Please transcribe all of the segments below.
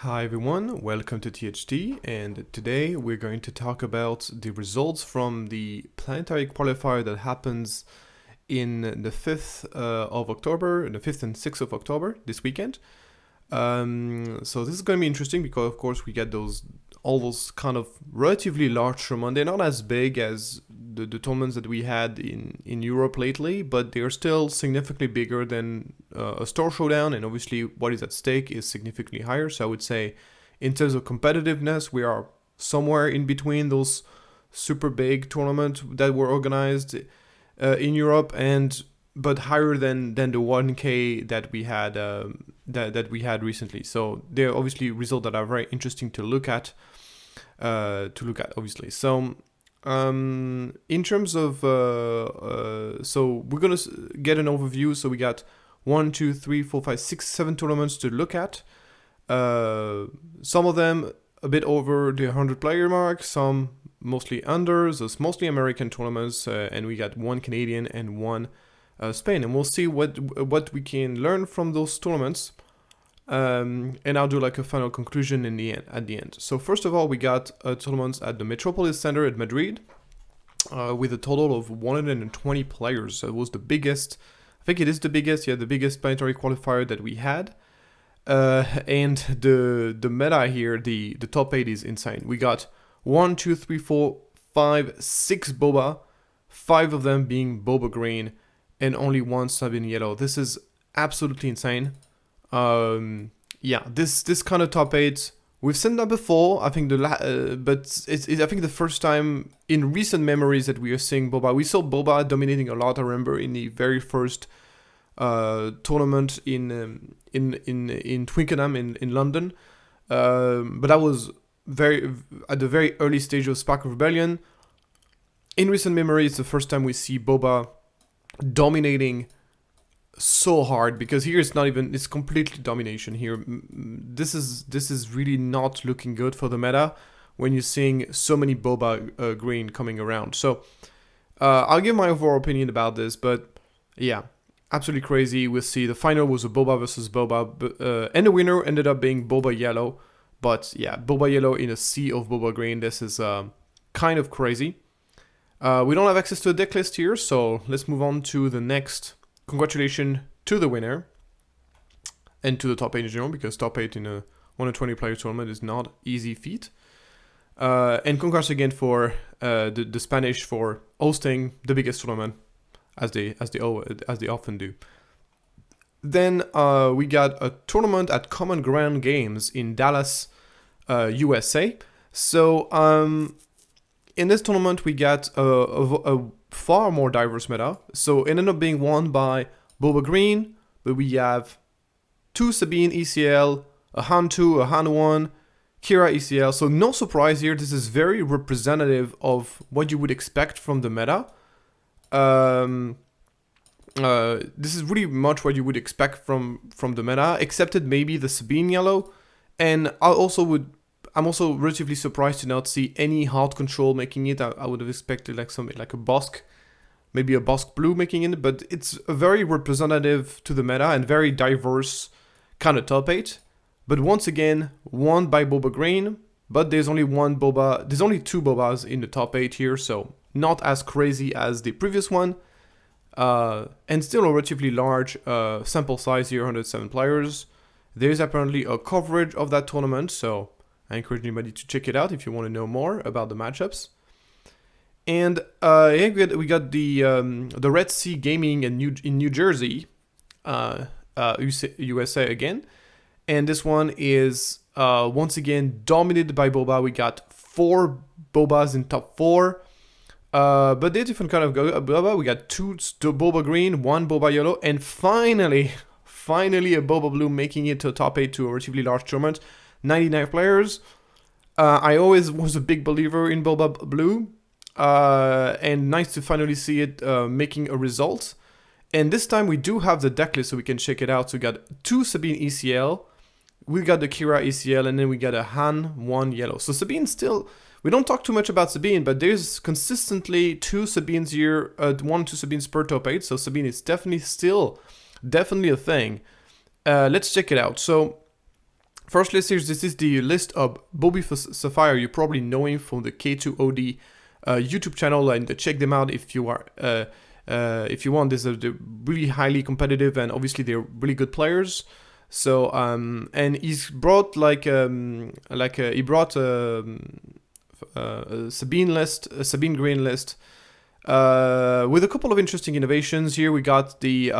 Hi everyone, welcome to THT, and today we're going to talk about the results from the planetary qualifier that happens in the 5th of October, the 5th and 6th of October, this weekend. So this is going to be interesting because of course we get all those kind of relatively large tournaments. They're not as big as the tournaments that we had in Europe lately, but they are still significantly bigger than a store showdown, and obviously what is at stake is significantly higher. So I would say in terms of competitiveness, we are somewhere in between those super big tournaments that were organized in Europe, but higher than the 1K that we had that we had recently. So they're obviously results that are very interesting to look at. Obviously. So in terms of so we're gonna get an overview. So we got 1, 2, 3, 4, 5, 6, 7 tournaments to look at. Some of them a bit over the 100-player mark, some mostly under. So it's mostly American tournaments, and we got one Canadian and one Spain, and we'll see what we can learn from those tournaments. And I'll do like a final conclusion at the end. So first of all, we got tournaments at the Metropolis Center at Madrid with a total of 120 players. So it was the biggest. I think it is the biggest. Yeah, the biggest planetary qualifier that we had. And the meta here, the top 8 is insane. We got 1, 2, 3, 4, 5, 6 Boba, 5 of them being Boba green, and only 1 sub in yellow. This is absolutely insane. Yeah, this kind of top 8, we've seen that before. I think but it's I think the first time in recent memories that we are seeing Boba. We saw Boba dominating a lot. I remember in the very first tournament in Twickenham in London, but that was at the very early stage of Spark of Rebellion. In recent memory, it's the first time we see Boba dominating so hard, because here it's completely domination here. This is really not looking good for the meta when you're seeing so many Boba green coming around. So I'll give my overall opinion about this, but yeah, absolutely crazy. We'll see. The final was a Boba versus Boba, and the winner ended up being Boba yellow. But yeah, Boba yellow in a sea of Boba green. This is kind of crazy. We don't have access to a deck list here, so let's move on to the next. Congratulations to the winner and to the top 8 in general, because top 8 in a 120 player tournament is not easy feat. And congrats again for the Spanish for hosting the biggest tournament, as they often do. Then we got a tournament at Common Ground Games in Dallas, USA. So in this tournament we got a far more diverse meta. So it ended up being won by Boba Green, but we have 2 Sabine ECL, a Han 2, a Han 1, Kira ECL. So no surprise here. This is very representative of what you would expect from the meta. This is really much what you would expect from the meta, excepted maybe the Sabine yellow. And I'm also relatively surprised to not see any hard control making it. I would have expected like something like a Bosk, maybe a Bosk blue making it, but it's a very representative to the meta and very diverse kind of top 8. But once again, won by Boba Green, but there's only 2 Bobas in the top 8 here, so not as crazy as the previous one. And still a relatively large sample size here, 107 players. There's apparently a coverage of that tournament, so I encourage anybody to check it out if you want to know more about the matchups. And yeah, we got the Red Sea Gaming in New Jersey, USA again. And this one is once again dominated by Boba. We got 4 Bobas in top 4. But they're different kind of Boba. We got 2 Boba green, 1 Boba yellow, and finally a Boba blue making it to top 8 to a relatively large tournament. 99 players. I always was a big believer in Boba blue, and nice to finally see it making a result. And this time we do have the deck list, so we can check it out. So we got 2 Sabine ECL, we got the Kira ECL, and then we got a Han 1 yellow. So Sabine still, we don't talk too much about Sabine, but there's consistently 2 Sabines here, 1 2 Sabines per top 8. So Sabine is definitely a thing. Let's check it out. So First list here, this is the list of Boba Sapphire. You probably know him from the K2OD YouTube channel, and check them out if you are if you want. They're really highly competitive, and obviously they're really good players. So and he's brought he brought a Sabine Green list. With a couple of interesting innovations here. We got the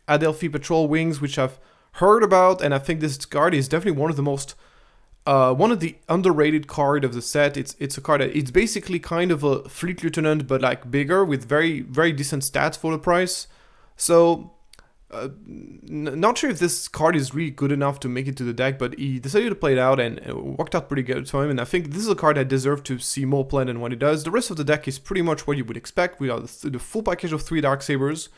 Adelphi Patrol Wings, which I've heard about, and I think this card is definitely one of the most one of the underrated card of the set. It's a card that it's basically kind of a Fleet Lieutenant, but like bigger, with very decent stats for the price. So not sure if this card is really good enough to make it to the deck, but he decided to play it out, and it worked out pretty good for him. And I think this is a card that deserves to see more play than what it does. The rest of the deck is pretty much what you would expect. We have the full package of 3 Darksabers,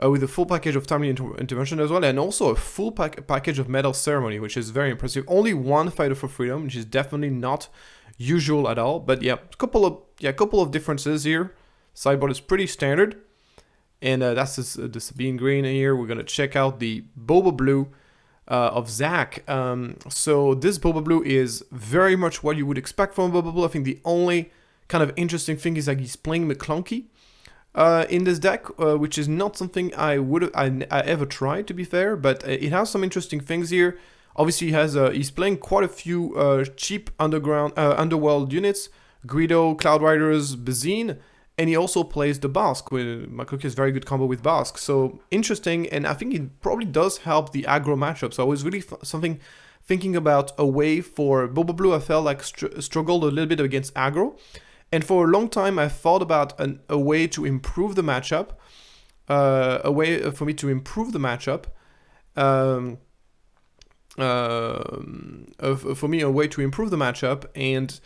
with a full package of Timely Intervention as well, and also a full package of Metal Ceremony, which is very impressive. Only one Fighter for Freedom, which is definitely not usual at all. But yeah, a couple of differences here. Sideboard is pretty standard. And that's the Sabine Green here. We're going to check out the Boba Blue of Zach. So this Boba Blue is very much what you would expect from Boba Blue. I think the only kind of interesting thing is that he's playing McClunky in this deck, which is not something I ever tried, to be fair. But it has some interesting things here. Obviously, he's playing quite a few cheap underworld units. Greedo, Cloud Riders, Bazine. And he also plays the Basque, with McClunky is very good combo with Basque. So interesting, and I think it probably does help the aggro matchup. So I was really thinking about a way for Boba Blue. I felt like struggled a little bit against aggro. And for a long time, I thought about a way to improve the matchup. A way for me to improve the matchup. For me, a way to improve the matchup, and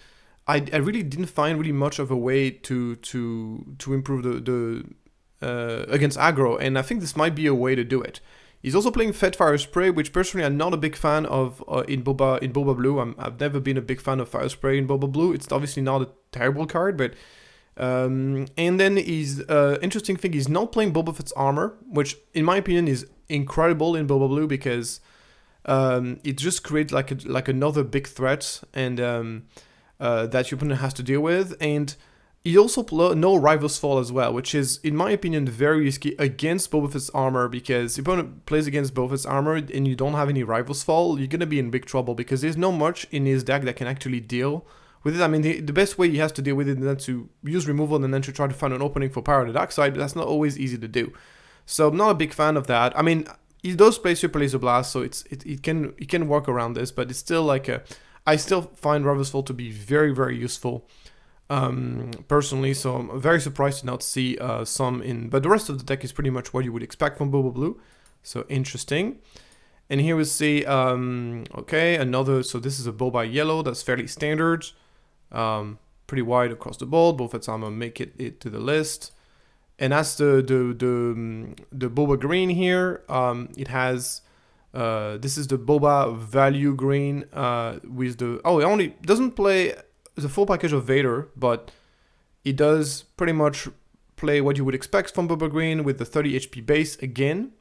I really didn't find really much of a way to improve the against aggro, and I think this might be a way to do it. He's also playing Fed Fire Spray, which personally I'm not a big fan of in Boba Blue. I've never been a big fan of Fire Spray in Boba Blue. It's obviously not a terrible card, but and then he's interesting thing. He's not playing Boba Fett's armor, which in my opinion is incredible in Boba Blue, because it just creates like another big threat, and that your opponent has to deal with. And he also no Rival's Fall as well, which is, in my opinion, very risky against Boba Fett's armor, because if your opponent plays against Boba Fett's armor and you don't have any Rival's Fall, you're going to be in big trouble, because there's not much in his deck that can actually deal with it. I mean, the best way he has to deal with it is then to use removal and then to try to find an opening for Power of the Dark Side, but that's not always easy to do. So I'm not a big fan of that. I mean, he does play Super Laser Blast, so it can work around this, but it's still like I still find Rival's Fall to be very useful, personally, so I'm very surprised to not see some in, but the rest of the deck is pretty much what you would expect from Boba Blue, so interesting. And here we see, okay, another, so this is a Boba Yellow, that's fairly standard, pretty wide across the board. Both its armor make it to the list. And that's the Boba Green here. It has, this is the Boba Value Green with the, it only doesn't play the full package of Vader, but it does pretty much play what you would expect from Boba Green with the 30 HP base again.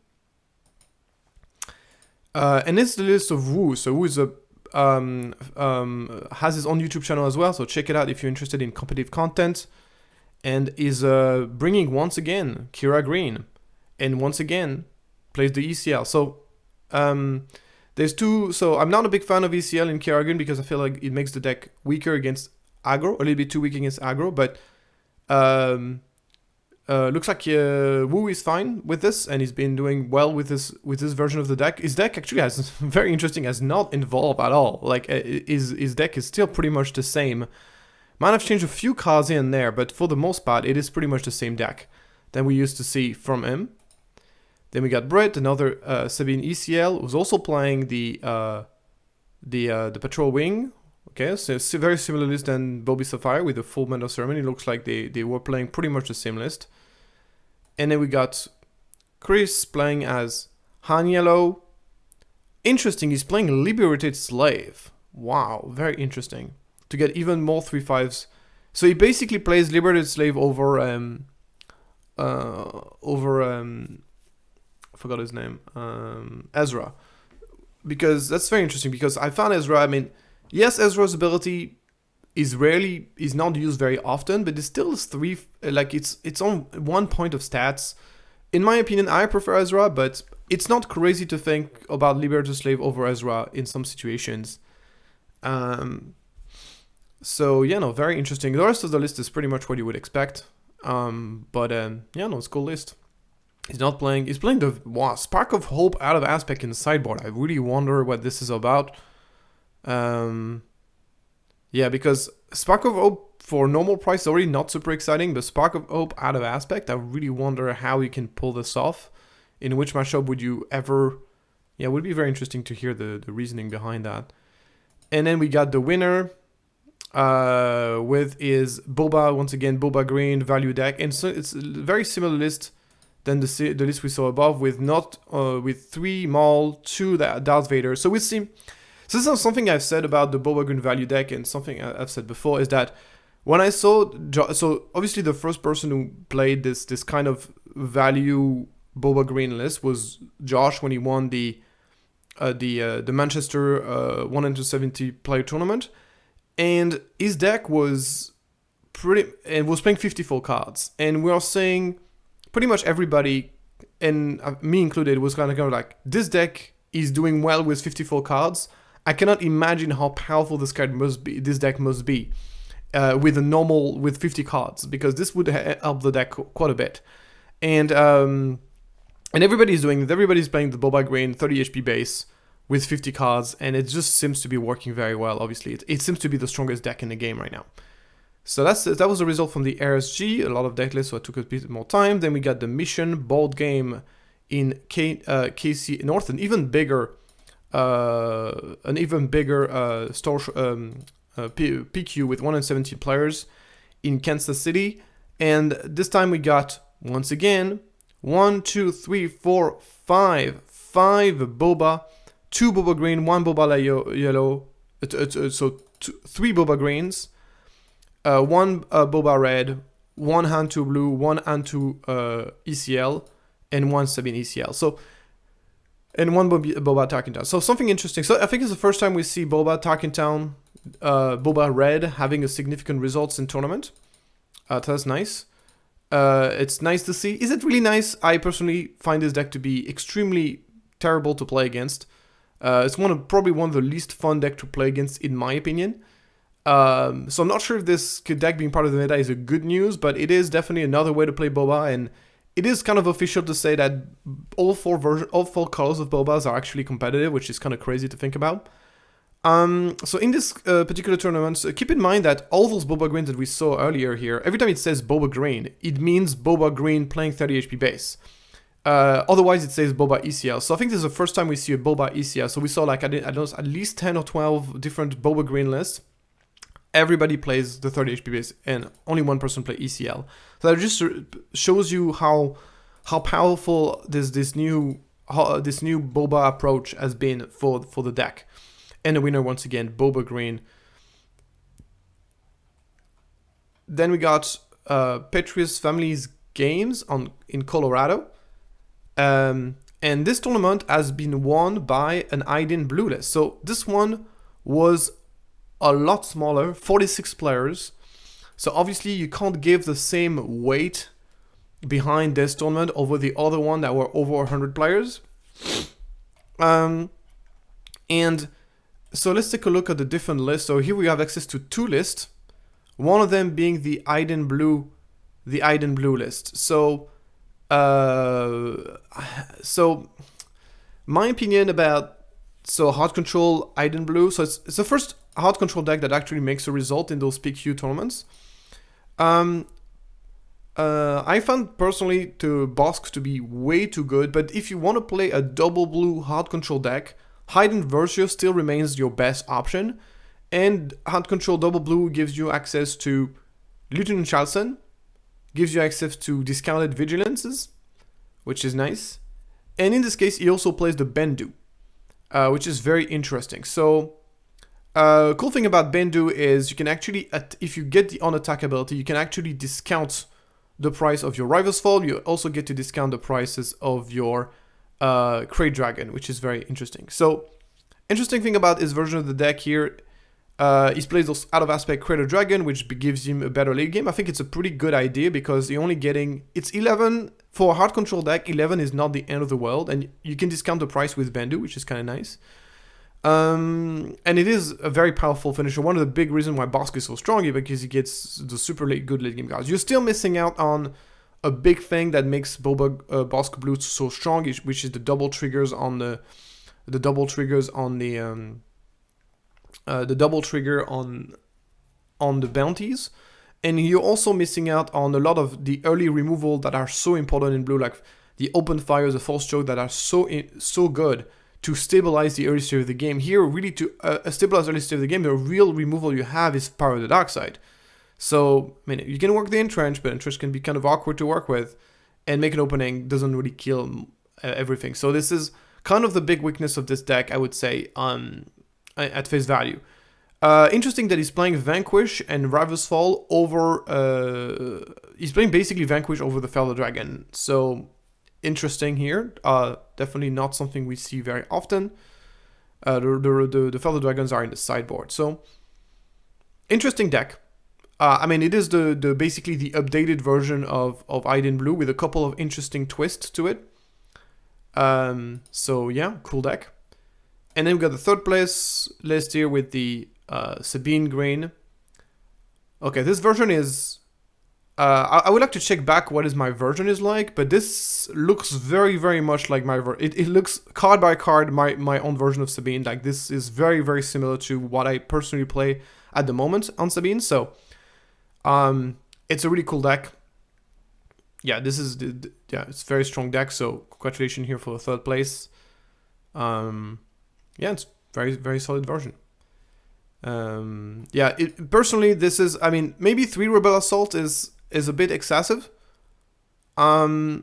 And it's the list of Wu. So Wu is has his own YouTube channel as well, so check it out if you're interested in competitive content. And is bringing once again Kira Green, and once again plays the ECL. So there's two. So I'm not a big fan of ECL in Kira Green because I feel like it makes the deck weaker against aggro, a little bit too weak against aggro. But looks like Wu is fine with this, and he's been doing well with this version of the deck. His deck actually has very interesting, has not evolved at all. Like his deck is still pretty much the same. Might have changed a few cards here and there, but for the most part, it is pretty much the same deck than we used to see from him. Then we got Brett, another Sabine ECL, who's also playing the Patrol Wing. Okay, so it's a very similar list than Boba Sapphire with the full Metal Ceremony. It looks like they were playing pretty much the same list. And then we got Chris playing as Han Yellow. Interesting, he's playing Liberated Slave. Wow, very interesting. To get even more 3/5s. So he basically plays Liberated Slave over I forgot his name, Ezra. because that's very interesting. Because I found Ezra. I mean, yes, Ezra's ability is not used very often, but it still is it's on 1 point of stats. In my opinion, I prefer Ezra, but it's not crazy to think about Liberator Slave over Ezra in some situations. So yeah, no, very interesting. The rest of the list is pretty much what you would expect. But yeah, no, it's a cool list. He's playing the Spark of Hope out of aspect in the sideboard. I really wonder what this is about. Yeah, because Spark of Hope for normal price is already not super exciting, but Spark of Hope out of aspect, I really wonder how you can pull this off. In which matchup would you ever... Yeah, it would be very interesting to hear the reasoning behind that. And then we got the winner with is Boba, once again, Boba Green, value deck. And so it's a very similar list than the list we saw above, with with 3 Maul, 2 Darth Vader. So we see... So this is something I've said about the Boba Green value deck, and something I've said before, is that when I saw... So obviously the first person who played this kind of value Boba Green list was Josh when he won the Manchester 170 player tournament, and his deck was playing 54 cards, and we are saying pretty much everybody, and me included, was kind of like, this deck is doing well with 54 cards. I cannot imagine how powerful this deck must be with 50 cards, because this would help the deck quite a bit. And everybody's playing the Boba Green 30 HP base with 50 cards, and it just seems to be working very well. Obviously, it seems to be the strongest deck in the game right now. So that was the result from the RSG. A lot of deck lists, so it took a bit more time. Then we got the Mission board game in KC North, an even bigger PQ with 170 players in Kansas City. And this time we got, once again, 5 Boba, 2 Boba Green, 1 Boba Yellow, so 3 Boba Greens, 1 Boba Red, 1 Hantu Blue, 1 Hantu ECL, and 1 Sabine ECL. So, and 1 Boba Tarkintown. So something interesting. So I think it's the first time we see Boba Tarkintown, Boba Red having a significant results in tournament. That's nice. It's nice to see. Is it really nice? I personally find this deck to be extremely terrible to play against. It's probably one of the least fun deck to play against, in my opinion. So I'm not sure if this deck being part of the meta is a good news, but it is definitely another way to play Boba, and it is kind of official to say that all four colors of Bobas are actually competitive, which is kind of crazy to think about. So in this particular tournament, keep in mind that all those Boba Greens that we saw earlier here, every time it says Boba Green, it means Boba Green playing 30 HP base. Otherwise, it says Boba ECL. So I think this is the first time we see a Boba ECL. So we saw like, I don't know, at least 10 or 12 different Boba Green lists. Everybody plays the 30 HP base, and only one person plays ECL. So that just shows you how powerful this new Boba approach has been for the deck. And the winner, once again, Boba Green. Then we got Petrius Family's Games in Colorado. And this tournament has been won by an Aiden Blue list. So this one was a lot smaller, 46 players. So obviously you can't give the same weight behind this tournament over the other one that were over 100 players. And so let's take a look at the different lists. So here we have access to 2 lists, one of them being the Aiden Blue list. So my opinion about Hard Control Aiden Blue. So it's the first Hard Control deck that actually makes a result in those PQ tournaments. I found personally Bosk to be way too good, but if you want to play a double blue Hard Control deck, Hayden Versio still remains your best option, and Hard Control Double Blue gives you access to Lieutenant Charlson, gives you access to discounted vigilances, which is nice, and in this case he also plays the Bendu, which is very interesting. So cool thing about Bendu is you can actually, if you get the on-attack ability, you can actually discount the price of your Rival's Fall. You also get to discount the prices of your Crate Dragon, which is very interesting. So Interesting thing about his version of the deck here, he plays those out of aspect Crater Dragon, which gives him a better late game. I think it's a pretty good idea because you're only getting, it's 11 for a hard control deck. 11 is not the end of the world, and you can discount the price with Bendu, which is kind of nice. And it is a very powerful finisher. One of the big reasons why Bosk is so strong is because he gets the super good late game cards. You're still missing out on a big thing that makes Boba Bosk Blue so strong, which is the double triggers on the double triggers on the double trigger on the bounties. And you're also missing out on a lot of the early removal that are so important in blue, like the open fires, the force choke, that are so good to stabilize the early stage of the game. Here, really to stabilize the early stage of the game, the real removal you have is Power of the Dark Side. So, I mean, you can work the Entrench, but Entrench can be kind of awkward to work with, and make an opening doesn't really kill everything. So this is kind of the big weakness of this deck, I would say, at face value. Interesting that he's playing Vanquish and Rival's Fall over... he's playing basically Vanquish over the Fellow Dragon. So, interesting here. Definitely not something we see very often. The Fellow Dragons are in the sideboard. So, interesting deck. I mean, it is the basically the updated version of Iden Blue with a couple of interesting twists to it. So, yeah, cool deck. And then we got the third place list here with the Sabine Green. Okay, this version is... I would like to check back what is my version is like, but this looks very, very much like my version. It looks card by card my own version of Sabine. Like, this is very, very similar to what I personally play at the moment on Sabine. So, it's a really cool deck. Yeah, this is... it's a very strong deck, so congratulations here for the third place. Yeah, it's very, very solid version. Personally, this is, I mean, maybe 3 Rebel Assault is a bit excessive. He's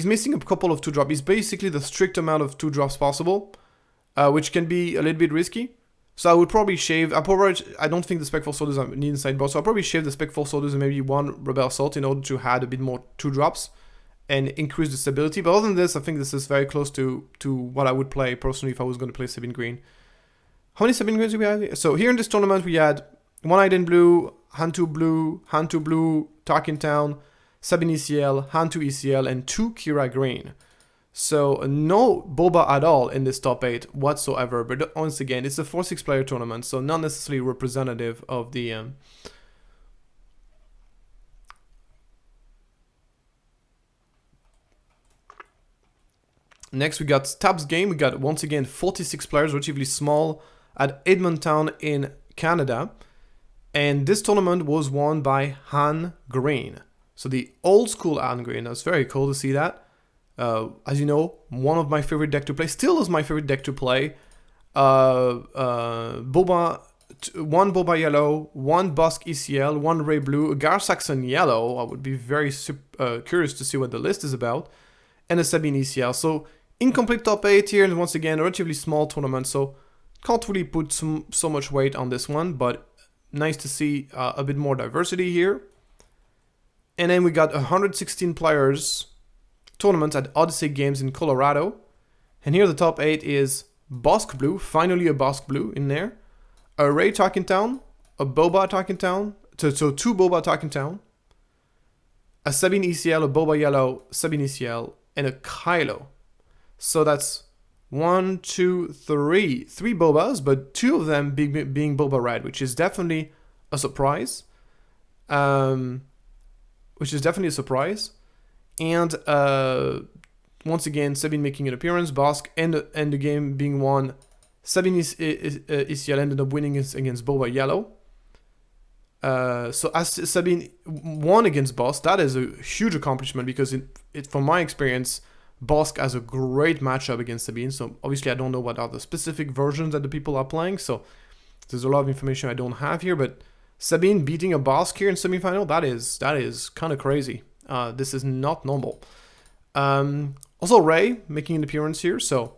missing a couple of 2-drop. He's basically the strict amount of 2-drops possible, which can be a little bit risky. So I would probably shave, I don't think the Spectral Soldiers are needed in sideboard, so I'll probably shave the Spectral Soldiers and maybe 1 Rebel Assault in order to add a bit more 2-drops. And increase the stability. But other than this, I think this is very close to what I would play personally if I was going to play Sabine Green. How many Sabine Greens do we have? So here in this tournament, we had 1 Iden Blue, hand 2 Blue, Tarkin Town, Sabine ECL, hand 2 ECL, and 2 Kira Green. So no Boba at all in this top 8 whatsoever. But once again, it's a 4-6 player tournament, so not necessarily representative of the... Next, we got Tab's game. We got, once again, 46 players, relatively small, at Edmonton in Canada. And this tournament was won by Han Green. So the old school Han Green. That's very cool to see that. As you know, one of my favorite deck to play. Still is my favorite deck to play. Boba... 1 Boba Yellow, 1 Bosk ECL, 1 Ray Blue, a Gar Saxon Yellow. I would be very curious to see what the list is about. And a Sabine ECL. So... incomplete top 8 here, and once again, a relatively small tournament, so can't really put so much weight on this one, but nice to see a bit more diversity here. And then we got 116 players tournament at Odyssey Games in Colorado. And here the top 8 is Bosk Blue, finally a Bosk Blue in there, a Ray Tarkin Town, a Boba Tarkin Town, so 2 Boba Tarkin Town, a Sabine ECL, a Boba Yellow, Sabine ECL, and a Kylo. So that's 1, 2, 3 Bobas, but 2 of them being Boba Red, which is definitely a surprise. And once again, Sabine making an appearance, Bosk, and the game being won. Sabine ECL ended up winning against Boba Yellow. So as Sabine won against Bosk, that is a huge accomplishment because it from my experience, Bosk has a great matchup against Sabine. So obviously I don't know what are the specific versions that the people are playing. So there's a lot of information I don't have here. But Sabine beating a Bosk here in semifinal, that is kind of crazy. This is not normal. Also Ray making an appearance here. So,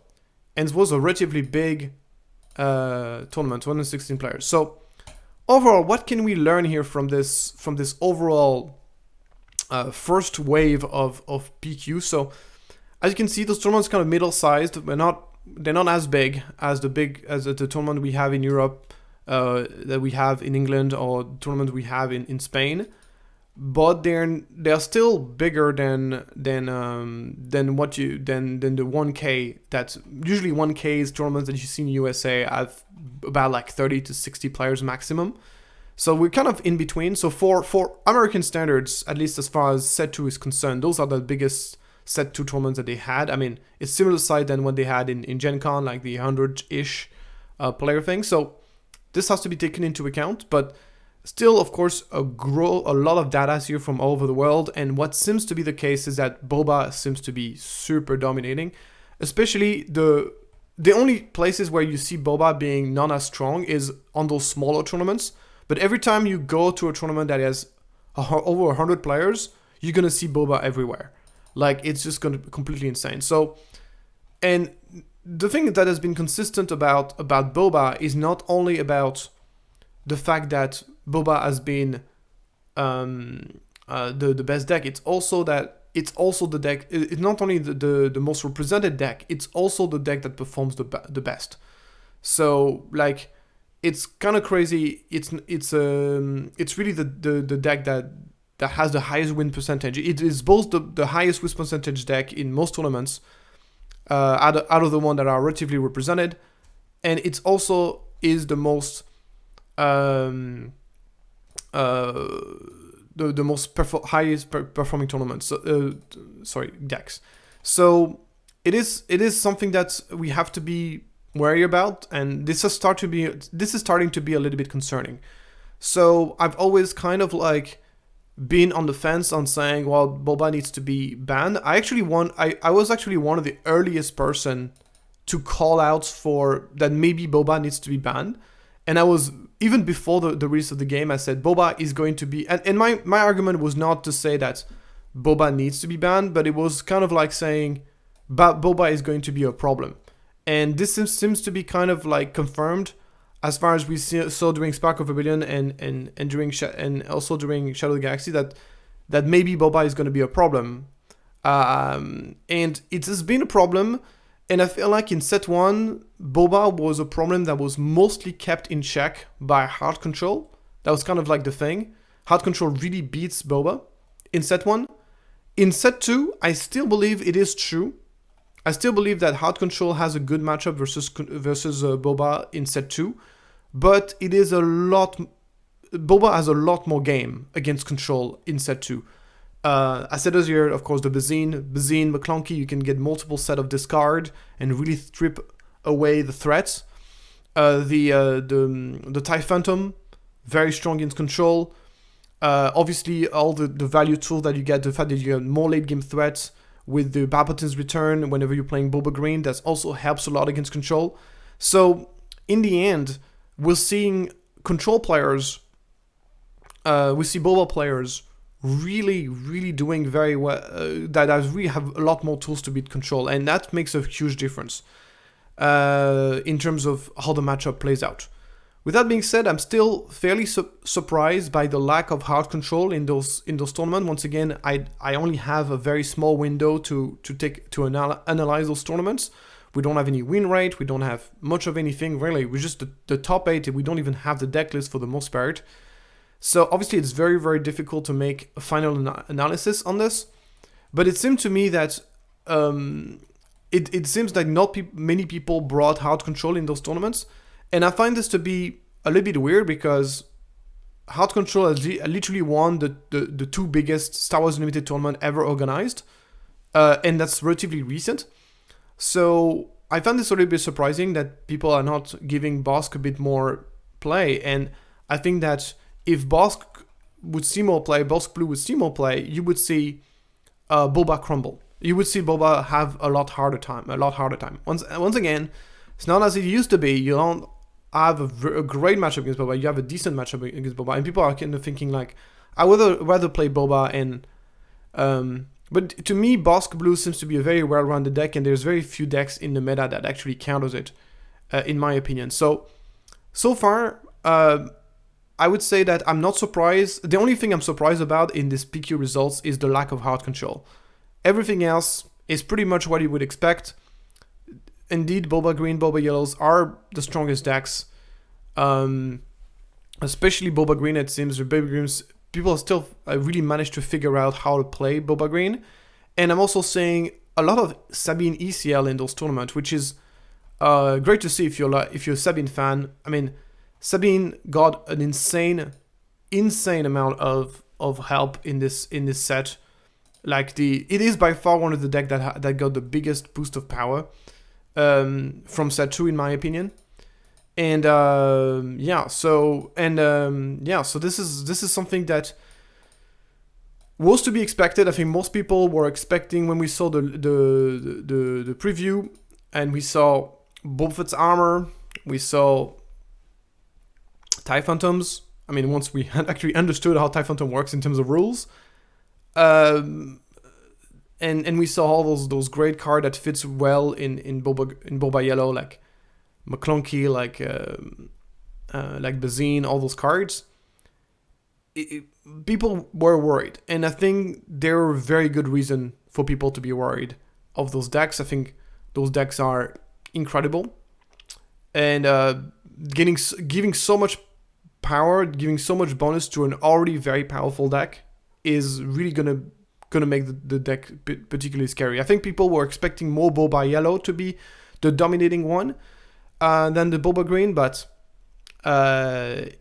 and it was a relatively big tournament, 116 players. So overall, what can we learn here from this overall first wave of PQ? So as you can see, those tournaments kind of middle-sized, but not as big as the tournament we have in Europe, that we have in England, or the tournament we have in Spain, but they're still bigger than the 1K. That's usually 1K's tournaments that you see in USA have about like 30 to 60 players maximum. So we're kind of in between. So for American standards, at least as far as Set 2 is concerned, those are the biggest Set 2 tournaments that they had. I mean, it's similar size than what they had in Gen Con, like the 100-ish player thing. So this has to be taken into account, but still, of course, a lot of data here from all over the world. And what seems to be the case is that Boba seems to be super dominating, especially the only places where you see Boba being not as strong is on those smaller tournaments. But every time you go to a tournament that has over 100 players, you're going to see Boba everywhere. Like, it's just going to be completely insane. So, and the thing that has been consistent about Boba is not only about the fact that Boba has been the best deck, it's also the deck, it's not only the most represented deck, it's also the deck that performs the best. So, like, it's kind of crazy. It's really the deck that has the highest win percentage. It is both the highest win percentage deck in most tournaments, out of the one that are relatively represented, and it's also is the most the most highest performing tournaments. Decks. So it is something that we have to be wary about, and this is starting to be a little bit concerning. So I've always kind of like been on the fence on saying, well, Boba needs to be banned. I was actually one of the earliest person to call out for that maybe Boba needs to be banned. And I was, even before the release of the game, I said Boba is going to be, and my argument was not to say that Boba needs to be banned, but it was kind of like saying Boba is going to be a problem. And this seems to be kind of like confirmed as far as we saw during Spark of Rebellion and also during Shadow of the Galaxy, that maybe Boba is going to be a problem. And it has been a problem, and I feel like in Set 1, Boba was a problem that was mostly kept in check by Heart Control. That was kind of like the thing. Heart Control really beats Boba in Set 1. In Set 2, I still believe it is true. I still believe that Heart Control has a good matchup versus Boba in Set 2, but it is Boba has a lot more game against Control in Set 2. I said earlier, of course, the Bazine, McClunky, you can get multiple set of discard and really strip away the threats. The TIE Phantom, very strong against Control. Obviously, all the value tools that you get, the fact that you get more late game threats, with the Palpatine's return whenever you're playing Boba Green, that also helps a lot against Control. So, in the end, we're seeing Control players, we see Boba players really, really doing very well, that really have a lot more tools to beat Control, and that makes a huge difference in terms of how the matchup plays out. With that being said, I'm still fairly surprised by the lack of Heart Control in those tournaments. Once again, I only have a very small window to analyze those tournaments. We don't have any win rate. We don't have much of anything really. We're just the top 8. And we don't even have the deck list for the most part. So obviously, it's very, very difficult to make a final analysis on this. But it seemed to me that it seems like not many people brought Heart Control in those tournaments. And I find this to be a little bit weird because Heart Control has literally won the two biggest Star Wars Unlimited tournament ever organized. And that's relatively recent. So I found this a little bit surprising that people are not giving Bosk a bit more play. And I think that if Bosk would see more play, Bosk Blue would see more play, you would see Boba crumble. You would see Boba have a lot harder time. Once again, it's not as it used to be. You don't have a great matchup against Boba. You have a decent matchup against Boba, and people are kind of thinking like, I would rather play Boba. And but to me, Bosk Blue seems to be a very well-rounded deck, and there's very few decks in the meta that actually counters it, in my opinion. So far, I would say that I'm not surprised. The only thing I'm surprised about in this PQ results is the lack of Heart Control. Everything else is pretty much what you would expect. indeed Boba Green, Boba Yellows are the strongest decks. Especially Boba Green, it seems. The Boba Greens, people still really managed to figure out how to play Boba Green. And I'm also seeing a lot of Sabine ECL in those tournaments, which is great to see if you're a Sabine fan. I mean, Sabine got an insane amount of help in this set. Like it is by far one of the deck that got the biggest boost of power from set 2 in my opinion. And so this is something that was to be expected. I think most people were expecting when we saw the preview and we saw Boba Fett's armor, we saw TIE Phantoms. I mean, once we had actually understood how TIE Phantom works in terms of rules, and we saw all those great cards that fits well in Boba Yellow, like McClunky, like Bazine, all those cards. People were worried, and I think there were very good reason for people to be worried of those decks. I think those decks are incredible, and giving so much power, giving so much bonus to an already very powerful deck is really gonna make the deck particularly scary. I think people were expecting more Boba Yellow to be the dominating one than the Boba Green, but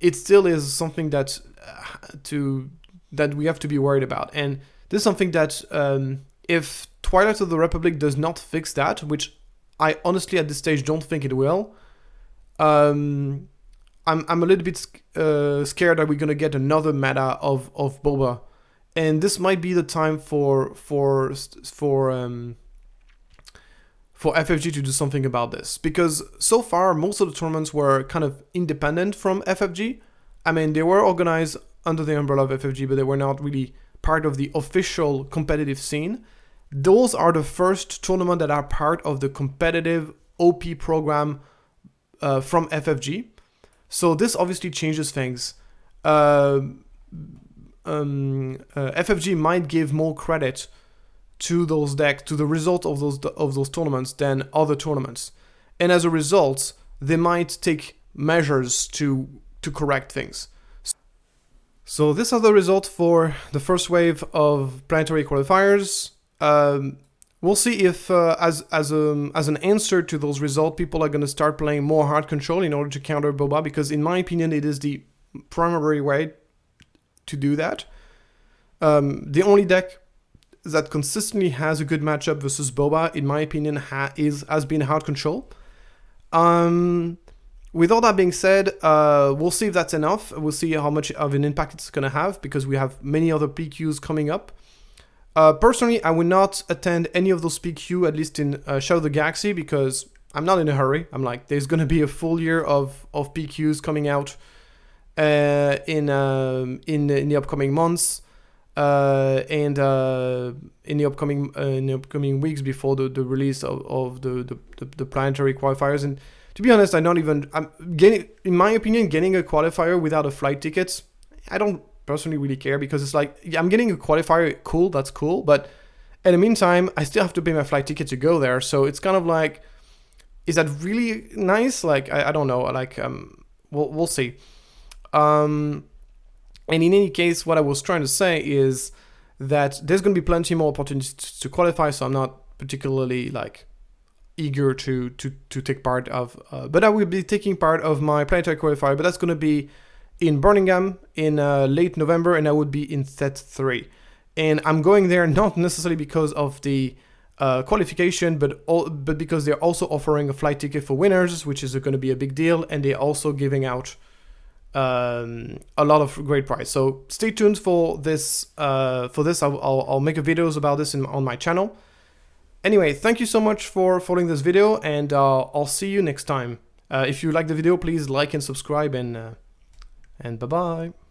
it still is something that we have to be worried about. And this is something that if Twilight of the Republic does not fix that, which I honestly at this stage don't think it will, I'm a little bit scared that we're gonna get another meta of Boba, and this might be the time for FFG to do something about this, because so far most of the tournaments were kind of independent from FFG. I mean, they were organized under the umbrella of FFG, but they were not really part of the official competitive scene. Those are the first tournament that are part of the competitive OP program from FFG. So this obviously changes things. FFG might give more credit to those decks, to the result of those tournaments than other tournaments, and as a result, they might take measures to correct things. So these are the results for the first wave of planetary qualifiers. We'll see if, as an answer to those results, people are going to start playing more hard control in order to counter Boba, because in my opinion, it is the primary way to do that. The only deck that consistently has a good matchup versus Boba, in my opinion, has been hard control. With all that being said, we'll see if that's enough. We'll see how much of an impact it's going to have, because we have many other PQs coming up. Personally, I would not attend any of those PQ, at least in Shadow of the Galaxy, because I'm not in a hurry. I'm like, there's going to be a full year of PQs coming out in the upcoming months, and in the upcoming weeks before the release of the planetary qualifiers. And to be honest, in my opinion, getting a qualifier without a flight ticket, I don't personally really care, because it's like, I'm getting a qualifier, cool, that's cool, but in the meantime, I still have to pay my flight ticket to go there. So it's kind of like, is that really nice? Like, I don't know, like, we'll see. And in any case, what I was trying to say is that there's going to be plenty more opportunities to qualify, so I'm not particularly like eager to take part of, but I will be taking part of my planetary qualifier, but that's going to be in Birmingham in late November, and I would be in set 3. And I'm going there not necessarily because of the qualification, but because they're also offering a flight ticket for winners, which is going to be a big deal, and they're also giving out a lot of great prize. So stay tuned for this. I'll make videos about this on my channel. Anyway, thank you so much for following this video, and I'll see you next time. If you like the video, please like and subscribe, and bye-bye.